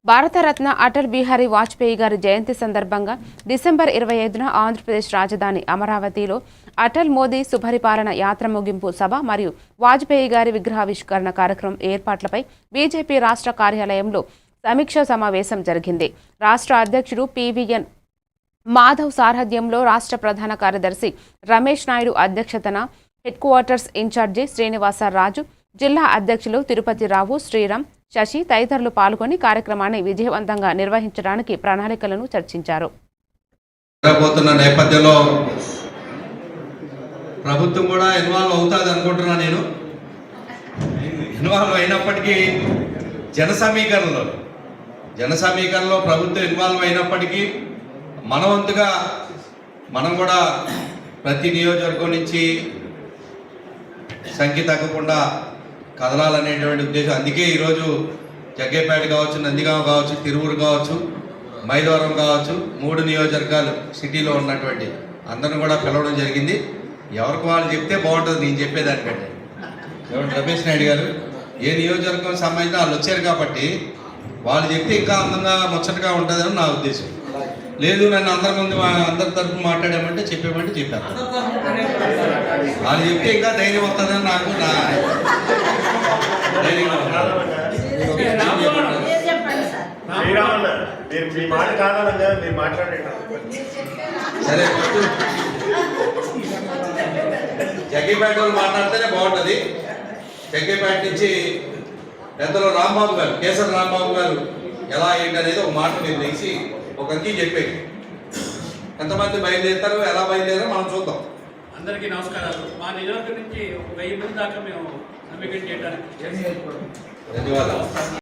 భారతరత్న అటల్ బిహారీ వాజ్పేయి గారి జయంతి సందర్భంగా డిసెంబర్ 25న ఆంధ్రప్రదేశ్ రాజధాని అమరావతిలో అటల్ మోదీ సుపరిపాలన యాత్ర ముగింపు సభ మరియు వాజ్పేయి గారి విగ్రహావిష్కరణ కార్యక్రమం ఏర్పాట్లపై బీజేపీ రాష్ట్ర కార్యాలయంలో సమీక్షా సమావేశం జరిగింది. రాష్ట్ర అధ్యక్షుడు పివిఎన్ మాధవ్ సారథ్యంలో రాష్ట్ర ప్రధాన కార్యదర్శి రమేష్ నాయుడు అధ్యక్షతన హెడ్ క్వార్టర్స్ ఇన్ఛార్జి శ్రీనివాసరాజు, జిల్లా అధ్యక్షులు తిరుపతిరావు, శ్రీరామ్, శశి తదితరులు పాల్గొని కార్యక్రమాన్ని విజయవంతంగా నిర్వహించడానికి ప్రణాళికలను చర్చించారు. నేపథ్యంలో ప్రభుత్వం కూడా ఇన్వాల్వ్ అవుతుంది అనుకుంటున్నా. నేను ఇన్వాల్వ్ అయినప్పటికీ జన సమీకరణలో ప్రభుత్వం ఇన్వాల్వ్ అయినప్పటికీ మనవంతుగా మనం కూడా ప్రతి నియోజకవర్గం నుంచి సంఖ్య తగ్గకుండా కదలాలనేటువంటి ఉద్దేశం. అందుకే ఈరోజు జగ్గేపేట కావచ్చు, నందిగామ కావచ్చు, తిరువురు కావచ్చు, మైలవరం కావచ్చు, 3 నియోజకవర్గాలు సిటీలో ఉన్నటువంటి అందరిని కూడా పిలవడం జరిగింది. ఎవరికి వాళ్ళు చెప్తే బాగుంటుంది, నేను చెప్పేదానికంటే. ఎవరు రమేష్ నాయుడు గారు ఏ నియోజకవర్గం సంబంధించిన వాళ్ళు వచ్చారు కాబట్టి వాళ్ళు చెప్తే ఇంకా అందంగా ముచ్చటగా ఉంటుందని నా ఉద్దేశం. లేదు నన్ను అందరి తరఫున మాట్లాడామంటే చెప్పాను. వాళ్ళు చెప్తే ఇంకా ధైర్యం వస్తుందని నాకు సరే. జగ్గేపేట వాళ్ళు మాట్లాడితేనే బాగుంటుంది. జగ్గేపేట నుంచి పెద్దలు రాంబాబు గారు, కేసర రాంబాబు గారు ఎలా ఏంటనేది ఒక మాట మీరు తెలిసి ఒకరికి చెప్పేది. ఎంతమంది బయలుదేరుతారు, ఎలా బయలుదేరారో మనం చూద్దాం. అందరికీ నమస్కారాలు. మా నియోజకవర్గం నుంచి 1000 మంది దాకా మేము సమీకరణ చేయడానికి ధన్యవాదాలు.